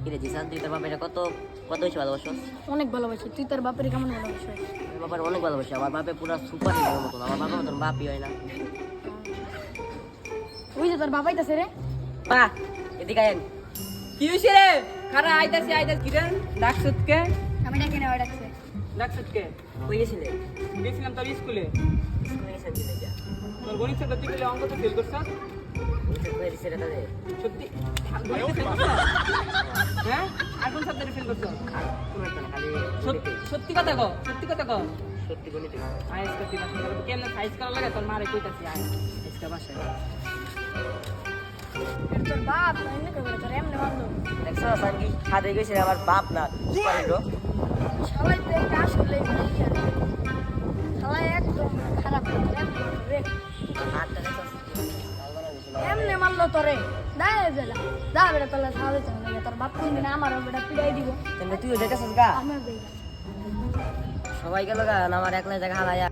কিরে জিসান, তুই তোর বাপের কত কত বেশি ভালোবাসিস? অনেক ভালোবাসি। তুই তোর বাপের কেমন ভালোবাসিস? আমার বাবার অনেক ভালোবাসি। আমার বাপে পুরো সুপার হিরোর মতন। আমার বাবার মতন বাপই হয় না। ওই যে তোর বাপ আইতাছে রে। পা এদিকে আয়েন। কি হইছে রে? খারা আইতাছি কি রে? ডাকছুতকে আমি ডাকি না, ওই ডাকছে। ডাকছুতকে কই গেছিলে? গেছিলাম তোর স্কুলে। স্কুলে গেছেন কি লেগা? তোর গণিত স্যার তুই বলে অঙ্ক তো ফেল করছ বলছে কই দিছে রে তাদের? সত্যি গণিতে ফেল করছ? হ্যাঁ আর কোন সাবজেক্টে ফেল করছ? আর কোনো একটা না, খালি সত্যি কথা কও, সত্যি কথা কও। সত্যি গণিতে। আইস করতে বাসা করব কেমনে সাইজ করা লাগে তোর মারে কইতাছি আয় আজকে বাসায়। তোর বাপ এমনি করে তোর এমনি মারলো। দেখছো না সাঙ্গি, ছাদে গেছে আমার বাপ না সুপার হিরো। সবাই তো এটা আসলে সবাই একদম খারাপ রে। হাতটা দেখছো? এমনি মারলো তোরে। দাঁড়ে গেলা যা বেটা তোলা সাহায্য চাইলে তোর বাপ কোন দিন আমার বেটা পিড়াই দিব। কিন্তু তুইও দেখেছিস গা? আমার বেটা সবাই গেল গা, আমার একলাই জায়গা হারায়া।